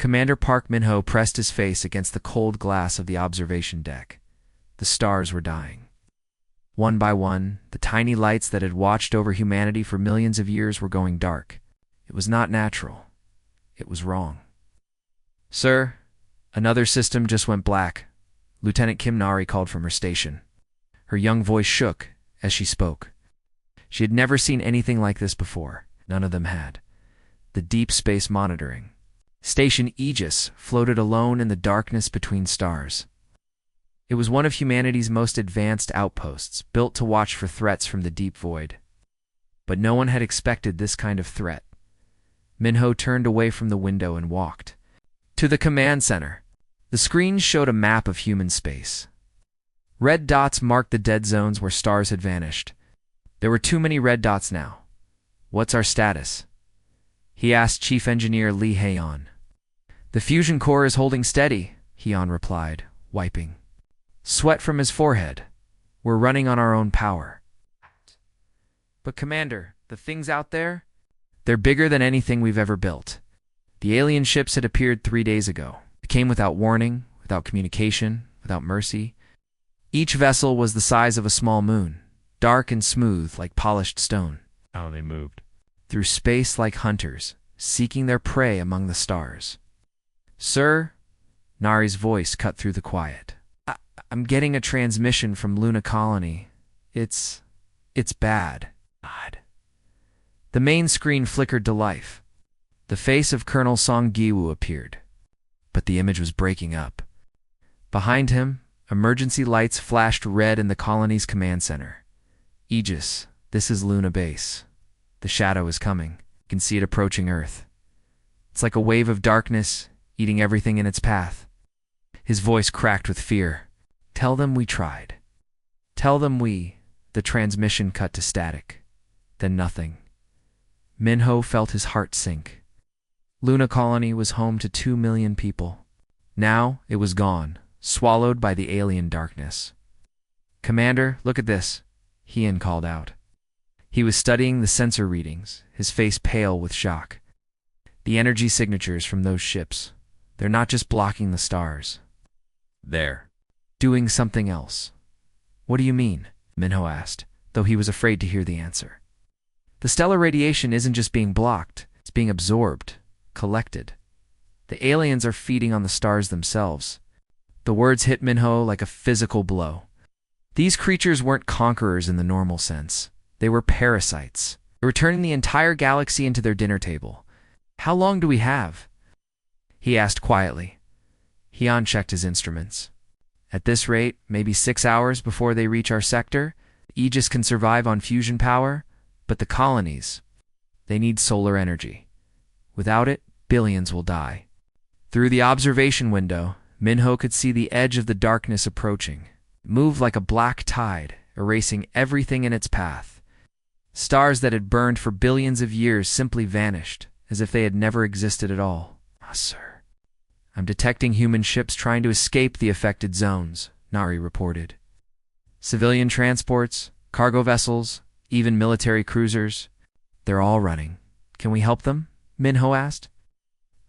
Commander Park Min-ho pressed his face against the cold glass of the observation deck. The stars were dying. One by one, the tiny lights that had watched over humanity for millions of years were going dark. It was not natural. It was wrong. "Sir, another system just went black," Lieutenant Kim Nari called from her station. Her young voice shook as she spoke. She had never seen anything like this before. None of them had. The deep space monitoring. Station Aegis floated alone in the darkness between stars. It was one of humanity's most advanced outposts, built to watch for threats from the deep void. But no one had expected this kind of threat. Min-ho turned away from the window and walked to the command center. The screen showed a map of human space. Red dots marked the dead zones where stars had vanished. There were too many red dots now. "What's our status?" he asked Chief Engineer Lee Haeon. "The fusion core is holding steady," Haeon replied, wiping sweat from his forehead. "We're running on our own power." "But Commander, the things out there? They're bigger than anything we've ever built." The alien ships had appeared 3 days ago. They came without warning, without communication, without mercy. Each vessel was the size of a small moon, dark and smooth like polished stone. Oh, they moved. Through space like hunters, seeking their prey among the stars. "Sir," Nari's voice cut through the quiet. I'm getting a transmission from Luna Colony. It's bad." The main screen flickered to life. The face of Colonel Song Gi-woo appeared. But the image was breaking up. Behind him, emergency lights flashed red in the colony's command center. "Aegis, this is Luna Base. The shadow is coming. You can see it approaching Earth. It's like a wave of darkness, eating everything in its path." His voice cracked with fear. "Tell them we tried. Tell them we—" The transmission cut to static. Then nothing. Min-ho felt his heart sink. Luna Colony was home to 2 million people. Now it was gone, swallowed by the alien darkness. "Commander, look at this," Haeon called out. He was studying the sensor readings, his face pale with shock. "The energy signatures from those ships. They're not just blocking the stars. They're doing something else." "What do you mean?" Min-ho asked, though he was afraid to hear the answer. "The stellar radiation isn't just being blocked, it's being absorbed, collected. The aliens are feeding on the stars themselves." The words hit Min-ho like a physical blow. These creatures weren't conquerors in the normal sense. They were parasites. They were turning the entire galaxy into their dinner table. "How long do we have?" he asked quietly. Haeon checked his instruments. "At this rate, maybe 6 hours before they reach our sector. Aegis can survive on fusion power, but the colonies, they need solar energy. Without it, billions will die." Through the observation window, Min-ho could see the edge of the darkness approaching. It moved like a black tide, erasing everything in its path. Stars that had burned for billions of years simply vanished, as if they had never existed at all. "Sir, I'm detecting human ships trying to escape the affected zones," Nari reported. "Civilian transports, cargo vessels, even military cruisers. They're all running. Can we help them?" Min-ho asked.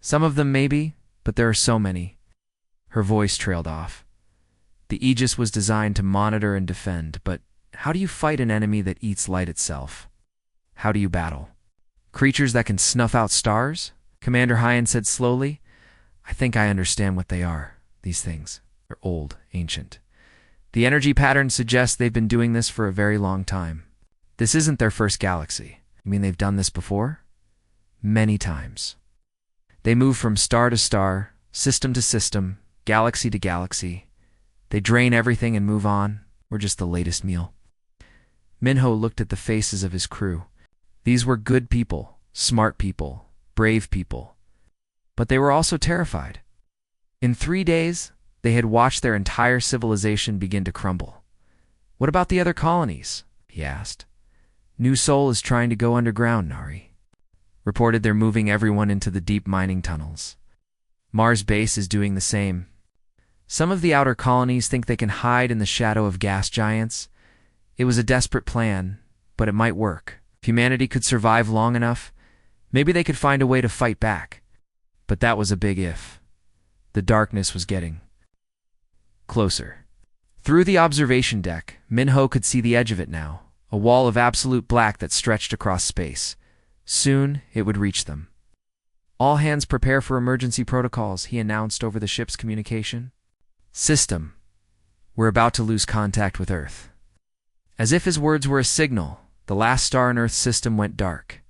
"Some of them maybe, but there are so many." Her voice trailed off. The Aegis was designed to monitor and defend, but how do you fight an enemy that eats light itself? How do you battle? "Creatures that can snuff out stars?" Commander Haeon said slowly. "I think I understand what they are, these things. They're old, ancient. The energy pattern suggests they've been doing this for a very long time. This isn't their first galaxy. You mean they've done this before?" "Many times. They move from star to star, system to system, galaxy to galaxy. They drain everything and move on. We're just the latest meal." Min-ho looked at the faces of his crew. These were good people, smart people, brave people. But they were also terrified. In 3 days, they had watched their entire civilization begin to crumble. "What about the other colonies?" he asked. "New Sol is trying to go underground," Nari reported. "They're moving everyone into the deep mining tunnels. Mars Base is doing the same. Some of the outer colonies think they can hide in the shadow of gas giants. It was a desperate plan, but it might work. If humanity could survive long enough, maybe they could find a way to fight back." But that was a big if. The darkness was getting closer. Through the observation deck, Minho could see the edge of it now, a wall of absolute black that stretched across space. Soon, it would reach them. All hands prepare for emergency protocols, he announced over the ship's communication system. We're about to lose contact with Earth. As if his words were a signal, the last star in Earth's system went dark.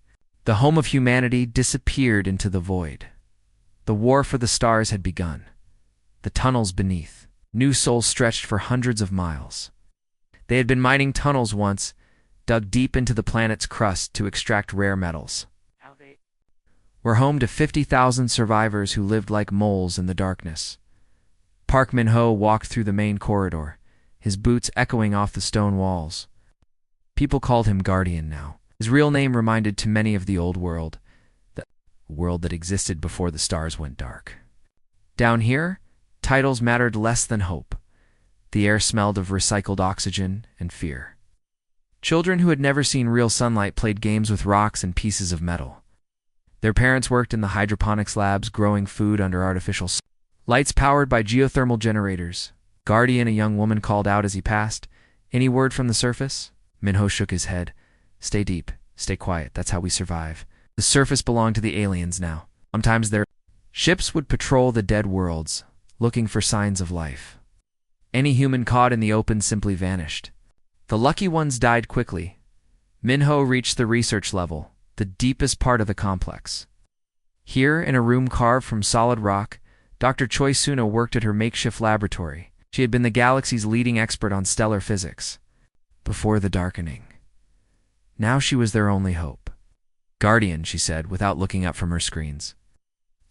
The home of humanity disappeared into the void. The war for the stars had begun. The tunnels beneath. New souls stretched for hundreds of miles. They had been mining tunnels once, dug deep into the planet's crust to extract rare metals. We're home to 50,000 survivors who lived like moles in the darkness. Park Min-ho walked through the main corridor, his boots echoing off the stone walls. People called him Guardian now. His real name reminded to many of the old world, the world that existed before the stars went dark. Down here, titles mattered less than hope. The air smelled of recycled oxygen and fear. Children who had never seen real sunlight played games with rocks and pieces of metal. Their parents worked in the hydroponics labs growing food under artificial lights powered by geothermal generators. Guardian, a young woman, called out as he passed. Any word from the surface? Minho shook his head. Stay deep. Stay quiet. That's how we survive. The surface belonged to the aliens now. Sometimes their ships would patrol the dead worlds, looking for signs of life. Any human caught in the open simply vanished. The lucky ones died quickly. Minho reached the research level, the deepest part of the complex. Here, in a room carved from solid rock, Dr. Choi Suna worked at her makeshift laboratory. She had been the galaxy's leading expert on stellar physics. Before the darkening. Now she was their only hope. Guardian, she said, without looking up from her screens.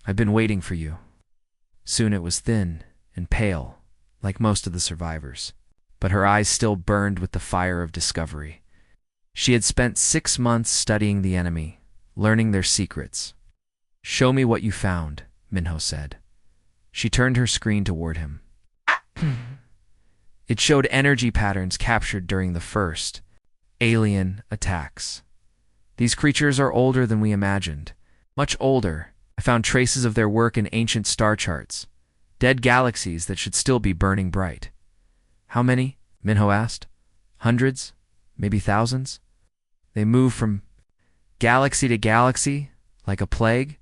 I've been waiting for you. Suna was thin and pale, like most of the survivors, but her eyes still burned with the fire of discovery. She had spent 6 months studying the enemy, learning their secrets. Show me what you found, Minho said. She turned her screen toward him. It showed energy patterns captured during the first alien attacks. These creatures are older than we imagined. Much older. I found traces of their work in ancient star charts. Dead galaxies that should still be burning bright. How many? Minho asked. Hundreds? Maybe thousands? They move from galaxy to galaxy like a plague.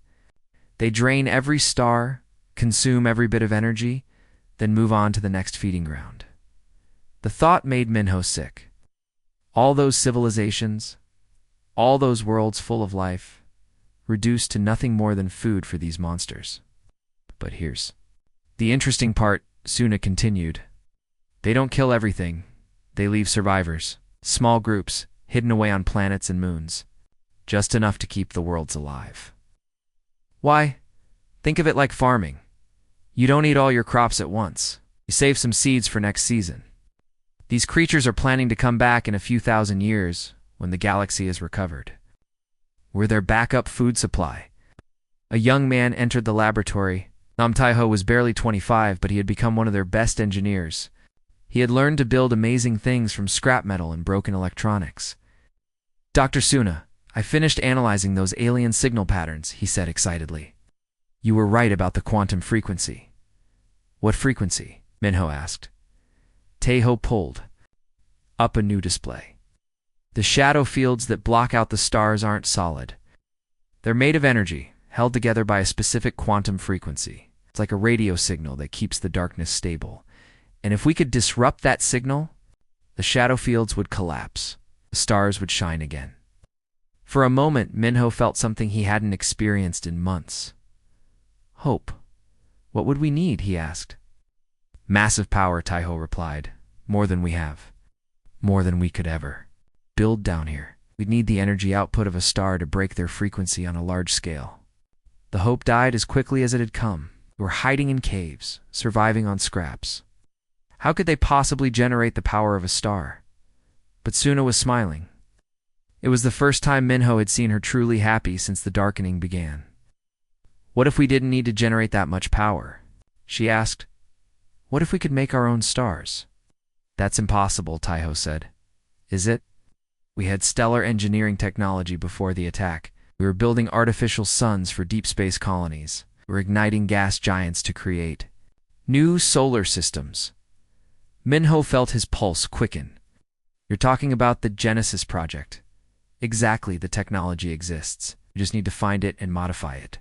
They drain every star, consume every bit of energy, then move on to the next feeding ground. The thought made Minho sick. All those civilizations, all those worlds full of life, reduced to nothing more than food for these monsters. But here's the interesting part, Suna continued. They don't kill everything. They leave survivors, small groups, hidden away on planets and moons, just enough to keep the worlds alive. Why? Think of it like farming. You don't eat all your crops at once. You save some seeds for next season. These creatures are planning to come back in a few thousand years when the galaxy is recovered. We're their backup food supply. A young man entered the laboratory. Nam Tai-ho was barely 25, but he had become one of their best engineers. He had learned to build amazing things from scrap metal and broken electronics. Dr. Suna, I finished analyzing those alien signal patterns, he said excitedly. You were right about the quantum frequency. What frequency? Minho asked. Tae-ho pulled up a new display. The shadow fields that block out the stars aren't solid. They're made of energy, held together by a specific quantum frequency. It's like a radio signal that keeps the darkness stable. And if we could disrupt that signal, the shadow fields would collapse. The stars would shine again. For a moment, Minho felt something he hadn't experienced in months. Hope. What would we need? He asked. Massive power, Tai-ho replied. More than we have. More than we could ever build down here. We'd need the energy output of a star to break their frequency on a large scale. The hope died as quickly as it had come. They were hiding in caves, surviving on scraps. How could they possibly generate the power of a star? But Suna was smiling. It was the first time Minho had seen her truly happy since the darkening began. What if we didn't need to generate that much power? She asked. What if we could make our own stars? That's impossible, Tai-ho said. Is it? We had stellar engineering technology before the attack. We were building artificial suns for deep space colonies. We're igniting gas giants to create new solar systems. Minho felt his pulse quicken. You're talking about the Genesis Project. Exactly, the technology exists. You just need to find it and modify it.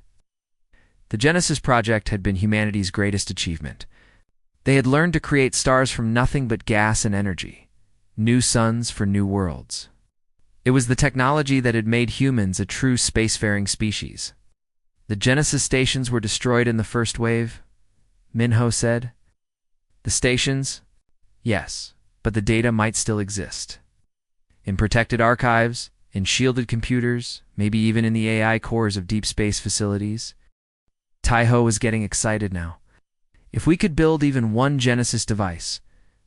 The Genesis Project had been humanity's greatest achievement. They had learned to create stars from nothing but gas and energy, new suns for new worlds. It was the technology that had made humans a true spacefaring species. The Genesis stations were destroyed in the first wave, Minho said. The stations? Yes, but the data might still exist. In protected archives, in shielded computers, maybe even in the AI cores of deep space facilities. Taiho was getting excited now. If we could build even one Genesis device,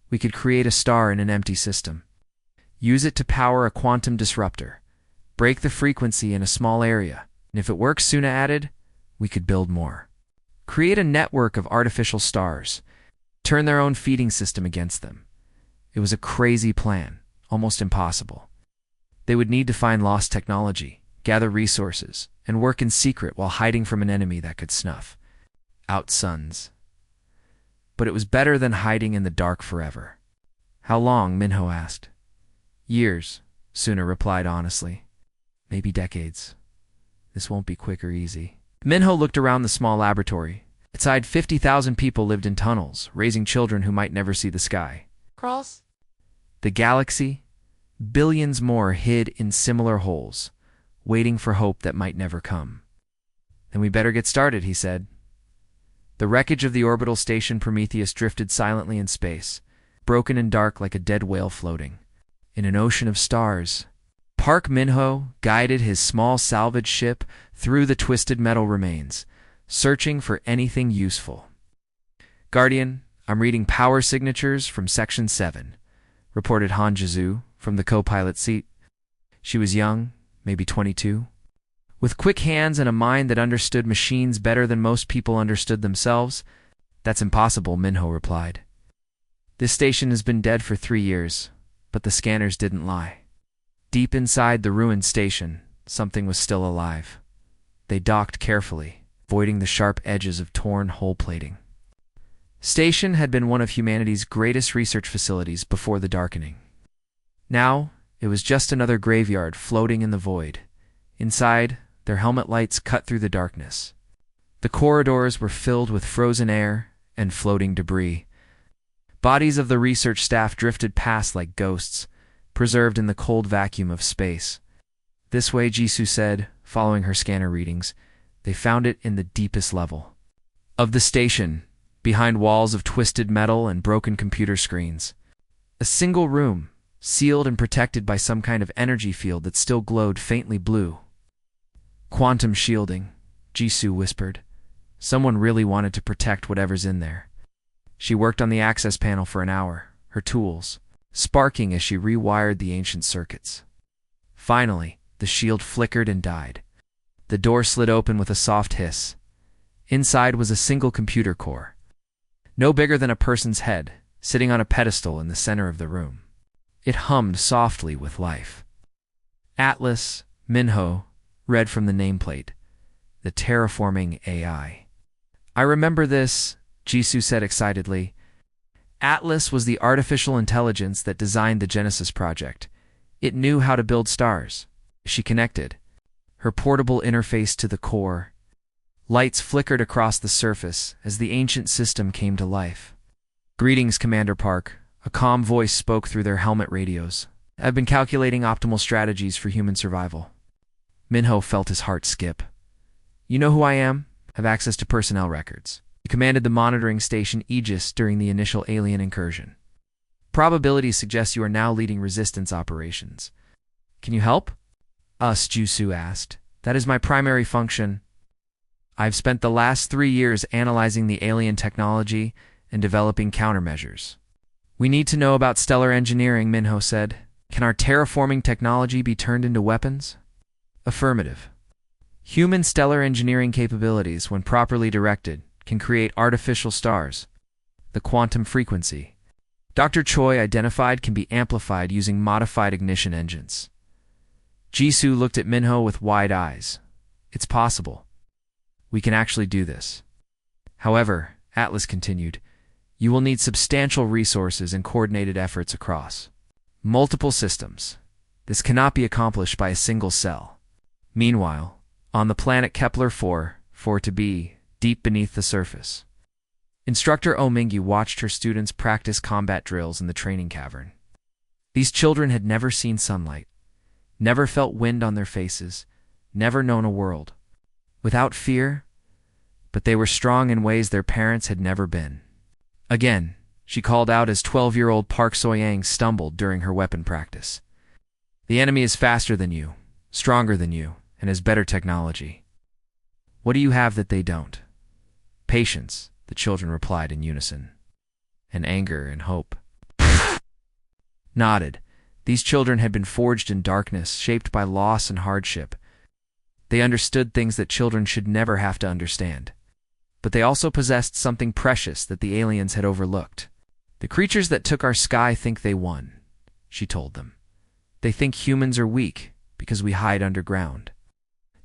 we could create a star in an empty system. Use it to power a quantum disruptor. Break the frequency in a small area, and if it works, Suna added, we could build more. Create a network of artificial stars. Turn their own feeding system against them. It was a crazy plan, almost impossible. They would need to find lost technology, gather resources, and work in secret while hiding from an enemy that could snuff out suns. But it was better than hiding in the dark forever. How long? Minho asked. Years, Suna replied honestly. Maybe decades. This won't be quick or easy. Minho looked around the small laboratory. Inside, 50,000 people lived in tunnels, raising children who might never see the sky. Cross? The galaxy? Billions more hid in similar holes, waiting for hope that might never come. Then we better get started, he said. The wreckage of the orbital station Prometheus drifted silently in space, broken and dark like a dead whale floating in an ocean of stars. Park Minho guided his small salvage ship through the twisted metal remains, searching for anything useful. Guardian, I'm reading power signatures from Section 7, reported Hanjizu from the co-pilot seat. She was young, maybe 22. With quick hands and a mind that understood machines better than most people understood themselves. That's impossible, Minho replied. This station has been dead for 3 years, but the scanners didn't lie. Deep inside the ruined station, something was still alive. They docked carefully, avoiding the sharp edges of torn hull plating. Station had been one of humanity's greatest research facilities before the darkening. Now, it was just another graveyard floating in the void. Inside, their helmet lights cut through the darkness. The corridors were filled with frozen air and floating debris. Bodies of the research staff drifted past like ghosts, preserved in the cold vacuum of space. This way, Jisoo said, following her scanner readings. They found it in the deepest level of the station, behind walls of twisted metal and broken computer screens. A single room, sealed and protected by some kind of energy field that still glowed faintly blue. Quantum shielding, Jisoo whispered. Someone really wanted to protect whatever's in there. She worked on the access panel for an hour, her tools sparking as she rewired the ancient circuits. Finally, the shield flickered and died. The door slid open with a soft hiss. Inside was a single computer core, no bigger than a person's head, sitting on a pedestal in the center of the room. It hummed softly with life. Atlas, Minho, read from the nameplate. The terraforming AI. I remember this, Jisoo said excitedly. Atlas was the artificial intelligence that designed the Genesis Project. It knew how to build stars. She connected, her portable interface to the core. Lights flickered across the surface as the ancient system came to life. Greetings, Commander Park. A calm voice spoke through their helmet radios. I've been calculating optimal strategies for human survival. Minho felt his heart skip. You know who I am? Have access to personnel records. You commanded the monitoring station Aegis during the initial alien incursion. Probabilities suggest you are now leading resistance operations. Can you help? Us, Jisoo asked. That is my primary function. I've spent the last 3 years analyzing the alien technology and developing countermeasures. We need to know about stellar engineering, Minho said. Can our terraforming technology be turned into weapons? Affirmative. Human stellar engineering capabilities, when properly directed, can create artificial stars. The quantum frequency Dr. Choi identified can be amplified using modified ignition engines. Jisoo looked at Minho with wide eyes. It's possible. We can actually do this. However, Atlas continued, you will need substantial resources and coordinated efforts across multiple systems. This cannot be accomplished by a single cell. Meanwhile, on the planet Kepler-4, 4-B, deep beneath the surface, Instructor Omingyi watched her students practice combat drills in the training cavern. These children had never seen sunlight, never felt wind on their faces, never known a world without fear, but they were strong in ways their parents had never been. Again, she called out as 12-year-old Park Soyang stumbled during her weapon practice. The enemy is faster than you, stronger than you, and has better technology. What do you have that they don't? Patience, the children replied in unison. And anger and hope. Nodded. These children had been forged in darkness, shaped by loss and hardship. They understood things that children should never have to understand. But they also possessed something precious that the aliens had overlooked. The creatures that took our sky think they won, she told them. They think humans are weak because we hide underground.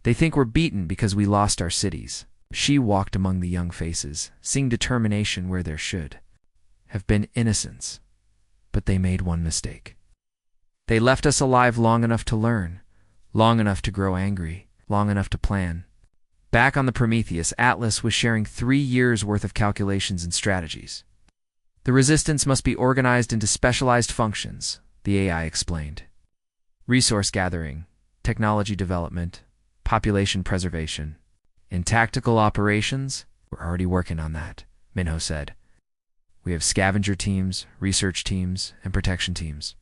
They think we're beaten because we lost our cities. She walked among the young faces, seeing determination where there should have been innocence. But they made one mistake. They left us alive long enough to learn, long enough to grow angry, long enough to plan. Back on the Prometheus, Atlas was sharing 3 years' worth of calculations and strategies. The resistance must be organized into specialized functions, the AI explained. Resource gathering, technology development, population preservation. In tactical operations, we're already working on that, Minho said. We have scavenger teams, research teams, and protection teams.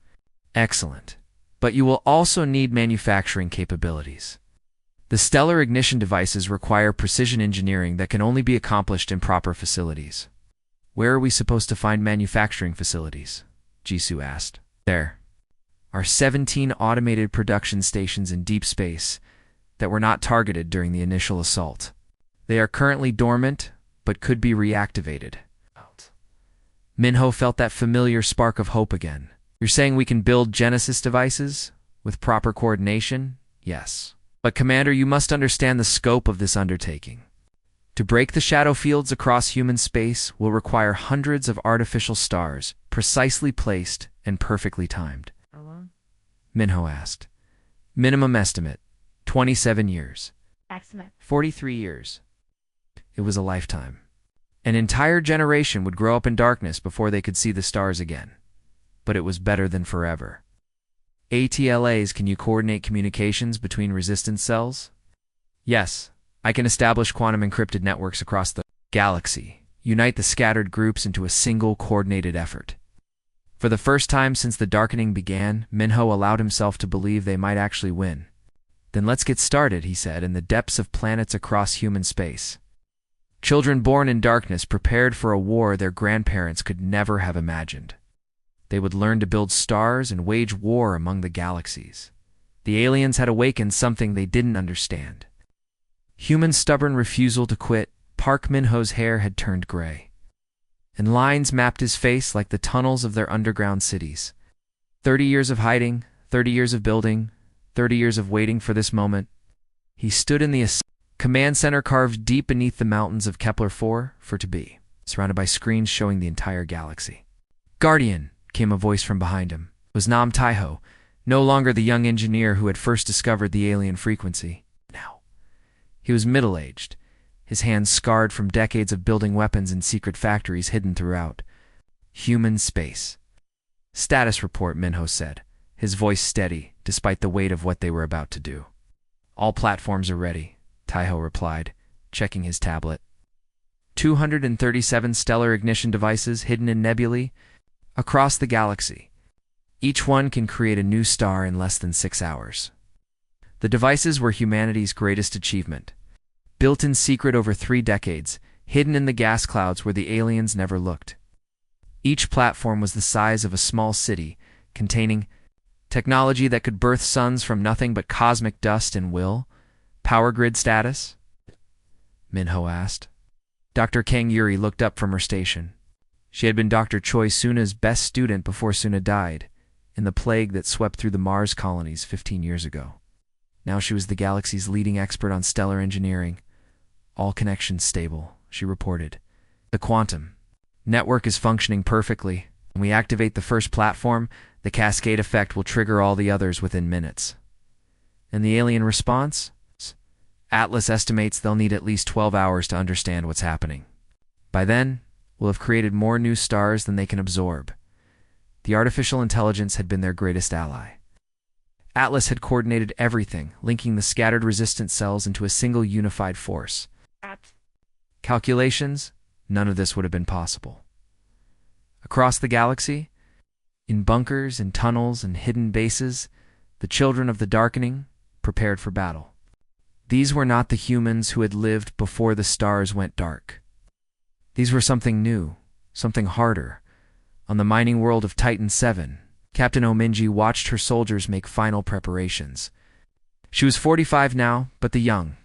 Excellent. But you will also need manufacturing capabilities. The stellar ignition devices require precision engineering that can only be accomplished in proper facilities. Where are we supposed to find manufacturing facilities? Jisoo asked. There are 17 automated production stations in deep space that were not targeted during the initial assault. They are currently dormant, but could be reactivated. Minho felt that familiar spark of hope again. You're saying we can build Genesis devices with proper coordination? Yes. But Commander, you must understand the scope of this undertaking. To break the shadow fields across human space will require hundreds of artificial stars, precisely placed and perfectly timed. How long? Minho asked. Minimum estimate, 27 years. Maximum. 43 years. It was a lifetime. An entire generation would grow up in darkness before they could see the stars again. But it was better than forever. ATLAs, can you coordinate communications between resistance cells? Yes, I can establish quantum encrypted networks across the galaxy, unite the scattered groups into a single coordinated effort. For the first time since the darkening began, Minho allowed himself to believe they might actually win. Then let's get started, he said, in the depths of planets across human space. Children born in darkness prepared for a war their grandparents could never have imagined. They would learn to build stars and wage war among the galaxies. The aliens had awakened something they didn't understand. Human stubborn refusal to quit, Park Minho's hair had turned gray, and lines mapped his face like the tunnels of their underground cities. 30 years of hiding, 30 years of building, 30 years of waiting for this moment. He stood in the command center carved deep beneath the mountains of Kepler-4, 4-B, surrounded by screens showing the entire galaxy. Guardian, came a voice from behind him. It was Nam Taiho, no longer the young engineer who had first discovered the alien frequency. Now, he was middle-aged, his hands scarred from decades of building weapons in secret factories hidden throughout human space. Status report, Minho said, his voice steady, despite the weight of what they were about to do. All platforms are ready, Taiho replied, checking his tablet. 237 stellar ignition devices hidden in nebulae across the galaxy. Each one can create a new star in less than 6 hours. The devices were humanity's greatest achievement. Built in secret over 3 decades, hidden in the gas clouds where the aliens never looked. Each platform was the size of a small city, containing technology that could birth suns from nothing but cosmic dust and will. Power grid status? Minho asked. Dr. Kang Yuri looked up from her station. She had been Dr. Choi Suna's best student before Suna died, in the plague that swept through the Mars colonies 15 years ago. Now she was the galaxy's leading expert on stellar engineering. all connections stable, she reported. The quantum network is functioning perfectly. When we activate the first platform, the cascade effect will trigger all the others within minutes. And the alien response? Atlas estimates they'll need at least 12 hours to understand what's happening. By then, we'll have created more new stars than they can absorb. The artificial intelligence had been their greatest ally. Atlas had coordinated everything, linking the scattered resistance cells into a single unified force. Calculations? None of this would have been possible. Across the galaxy, in bunkers and tunnels and hidden bases, the children of the darkening prepared for battle. These were not the humans who had lived before the stars went dark. These were something new, something harder. On the mining world of Titan 7, Captain Ominji watched her soldiers make final preparations. She was 45 now, but the young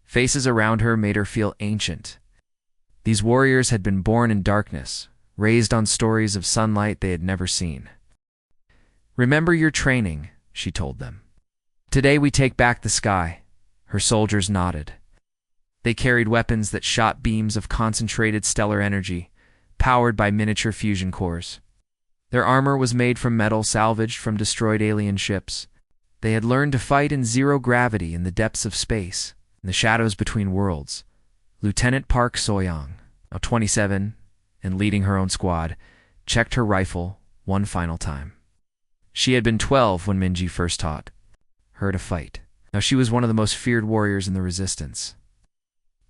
faces around her made her feel ancient. These warriors had been born in darkness, raised on stories of sunlight they had never seen. "Remember your training," she told them. "Today we take back the sky." Her soldiers nodded. They carried weapons that shot beams of concentrated stellar energy, powered by miniature fusion cores. Their armor was made from metal salvaged from destroyed alien ships. They had learned to fight in zero gravity in the depths of space, in the shadows between worlds. Lieutenant Park Soyoung, now 27, and leading her own squad, checked her rifle one final time. She had been 12 when Minji first taught her to fight. Now she was one of the most feared warriors in the resistance.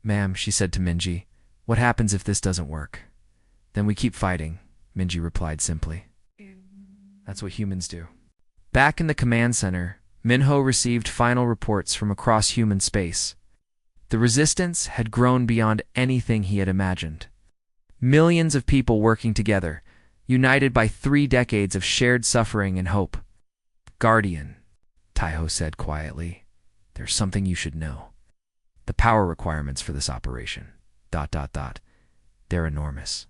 "Ma'am," she said to Minji, "what happens if this doesn't work?" "Then we keep fighting," Minji replied simply. That's what humans do. Back in the command center, Minho received final reports from across human space. The resistance had grown beyond anything he had imagined. Millions of people working together, united by 3 decades of shared suffering and hope. "Guardian," Taiho said quietly, "there's something you should know. The power requirements for this operation, ... they're enormous.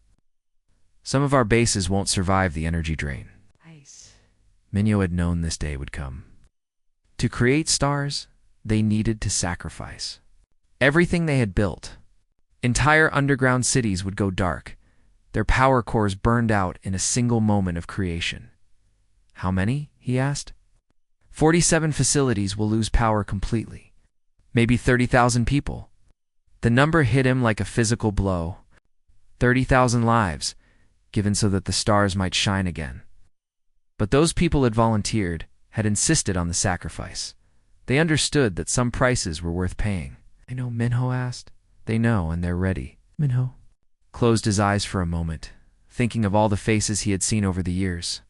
Some of our bases won't survive the energy drain." Minho had known this day would come. To create stars, they needed to sacrifice everything they had built. Entire underground cities would go dark, their power cores burned out in a single moment of creation. "How many?" he asked. 47 facilities will lose power completely. Maybe 30,000 people. The number hit him like a physical blow. 30,000 lives, given so that the stars might shine again. But those people had volunteered, had insisted on the sacrifice. They understood that some prices were worth paying. "I know," Minho asked. "They know, and they're ready." Minho closed his eyes for a moment, thinking of all the faces he had seen over the years.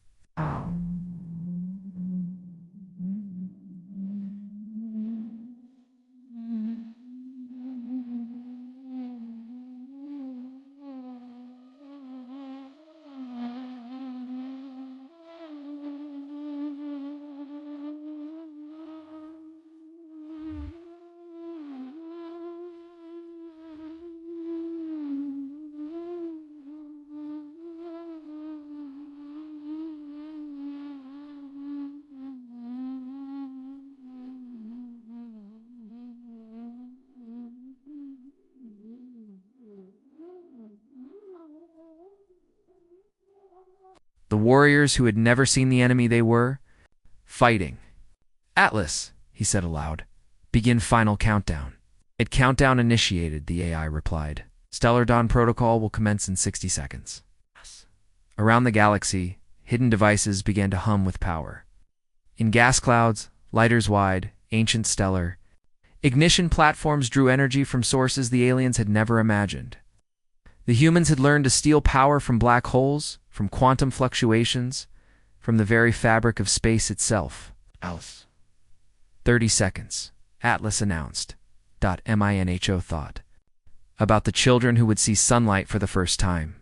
The warriors who had never seen the enemy they were fighting. "Atlas," he said aloud, "begin final countdown." Countdown initiated," the AI replied. "Stellar Dawn protocol will commence in 60 seconds. Around the galaxy, hidden devices began to hum with power. In gas clouds, lighters wide, ancient stellar, ignition platforms drew energy from sources the aliens had never imagined. The humans had learned to steal power from black holes, from quantum fluctuations, from the very fabric of space itself. 30 seconds, Atlas announced. Minho thought. About the children who would see sunlight for the first time.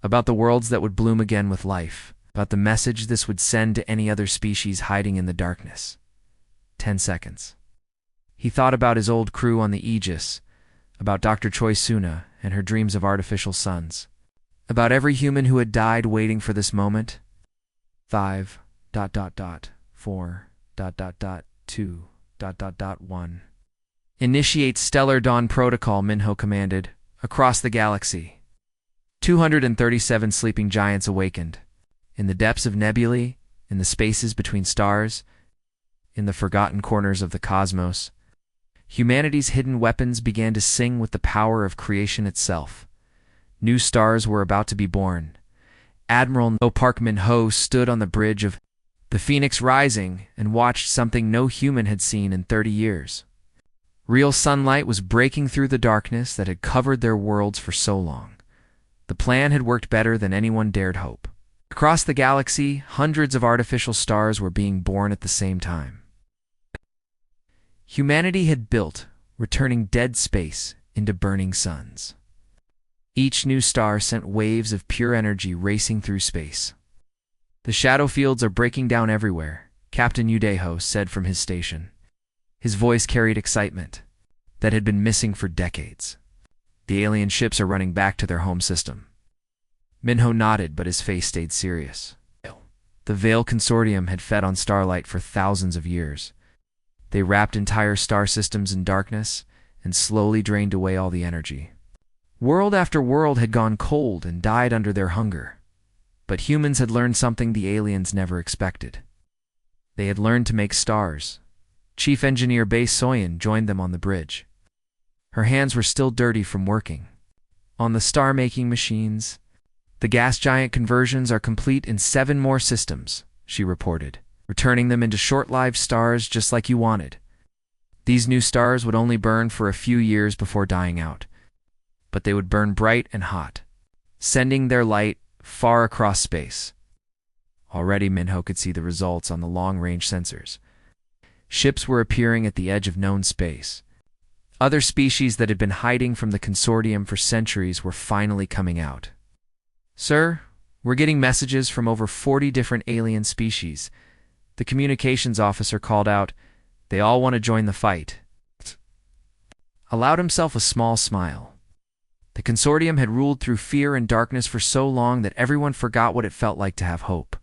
About the worlds that would bloom again with life. About the message this would send to any other species hiding in the darkness. 10 seconds. He thought about his old crew on the Aegis, about Dr. Choi Suna and her dreams of artificial suns, about every human who had died waiting for this moment. 5, ... 4, ... 2, ... 1. Initiate Stellar Dawn Protocol, Minho commanded. Across the galaxy, 237 sleeping giants awakened. In the depths of nebulae, in the spaces between stars, in the forgotten corners of the cosmos, humanity's hidden weapons began to sing with the power of creation itself. New stars were about to be born. Admiral Park Min-ho stood on the bridge of the Phoenix Rising and watched something no human had seen in 30 years. Real sunlight was breaking through the darkness that had covered their worlds for so long. The plan had worked better than anyone dared hope. Across the galaxy, hundreds of artificial stars were being born at the same time. Humanity had built, returning dead space into burning suns. Each new star sent waves of pure energy racing through space. The shadow fields are breaking down everywhere, Captain Udeho said from his station. His voice carried excitement that had been missing for decades. The alien ships are running back to their home system. Minho nodded, but his face stayed serious. The Veil Consortium had fed on starlight for thousands of years. They wrapped entire star systems in darkness and slowly drained away all the energy. World after world had gone cold and died under their hunger. But humans had learned something the aliens never expected. They had learned to make stars. Chief Engineer Bae Soyan joined them on the bridge. Her hands were still dirty from working. On the star-making machines, the gas giant conversions are complete in 7 more systems, she reported, returning them into short-lived stars just like you wanted. These new stars would only burn for a few years before dying out, but they would burn bright and hot, sending their light far across space. Already Minho could see the results on the long-range sensors. Ships were appearing at the edge of known space. Other species that had been hiding from the consortium for centuries were finally coming out. Sir, we're getting messages from over 40 different alien species. The communications officer called out. They all want to join the fight. Allowed himself a small smile. The consortium had ruled through fear and darkness for so long that everyone forgot what it felt like to have hope.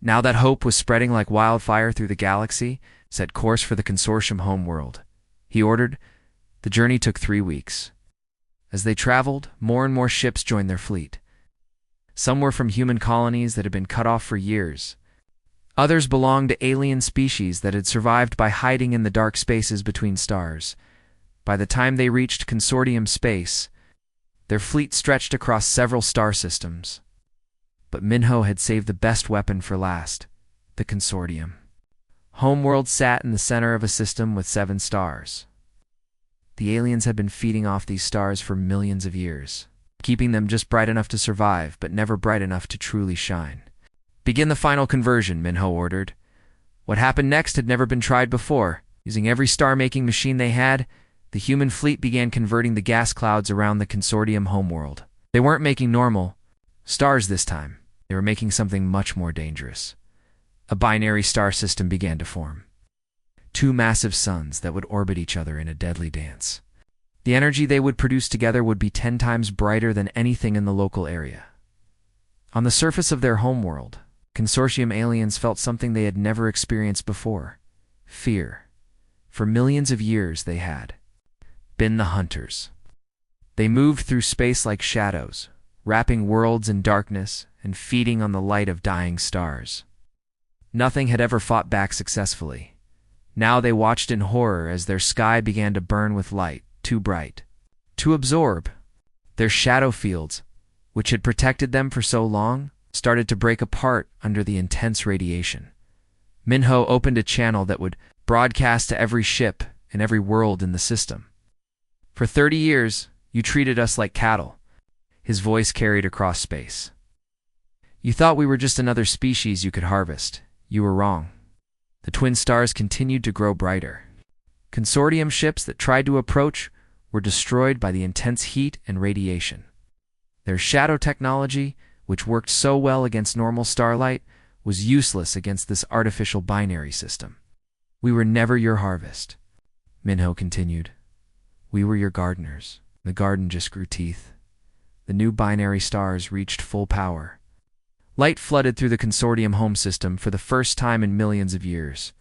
Now that hope was spreading like wildfire through the galaxy, set course for the consortium homeworld. He ordered. The journey took 3 weeks. As they traveled, more and more ships joined their fleet. Some were from human colonies that had been cut off for years. Others belonged to alien species that had survived by hiding in the dark spaces between stars. By the time they reached consortium space, their fleet stretched across several star systems. But Minho had saved the best weapon for last, the consortium. Homeworld sat in the center of a system with 7 stars. The aliens had been feeding off these stars for millions of years, keeping them just bright enough to survive, but never bright enough to truly shine. Begin the final conversion, Minho ordered. What happened next had never been tried before. Using every star-making machine they had, the human fleet began converting the gas clouds around the consortium homeworld. They weren't making normal stars this time. They were making something much more dangerous. A binary star system began to form. 2 massive suns that would orbit each other in a deadly dance. The energy they would produce together would be 10 times brighter than anything in the local area. On the surface of their homeworld, consortium aliens felt something they had never experienced before: fear. For millions of years they had been the hunters. They moved through space like shadows, wrapping worlds in darkness and feeding on the light of dying stars. Nothing had ever fought back successfully. Now they watched in horror as their sky began to burn with light, too bright to absorb. Their shadow fields, which had protected them for so long, started to break apart under the intense radiation. Minho opened a channel that would broadcast to every ship and every world in the system. For 30 years, you treated us like cattle. His voice carried across space. You thought we were just another species you could harvest. You were wrong. The twin stars continued to grow brighter. Consortium ships that tried to approach were destroyed by the intense heat and radiation. Their shadow technology, which worked so well against normal starlight, was useless against this artificial binary system. We were never your harvest, Minho continued. We were your gardeners. The garden just grew teeth. The new binary stars reached full power. Light flooded through the consortium home system for the first time in millions of years.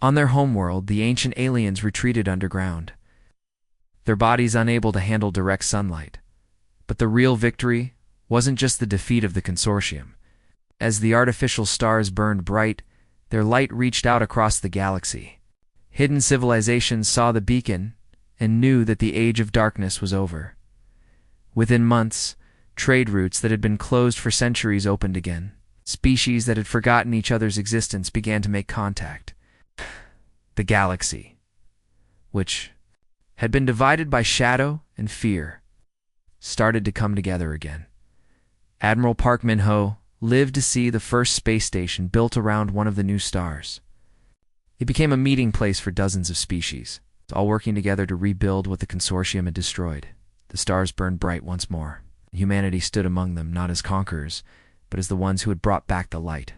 On their homeworld, the ancient aliens retreated underground. their bodies unable to handle direct sunlight. But the real victory wasn't just the defeat of the consortium. As the artificial stars burned bright, their light reached out across the galaxy. Hidden civilizations saw the beacon and knew that the age of darkness was over. Within months, trade routes that had been closed for centuries opened again. Species that had forgotten each other's existence began to make contact. The galaxy, which had been divided by shadow and fear, started to come together again. Admiral Park Min-ho lived to see the first space station built around one of the new stars. It became a meeting place for dozens of species, all working together to rebuild what the consortium had destroyed. The stars burned bright once more. Humanity stood among them, not as conquerors, but as the ones who had brought back the light.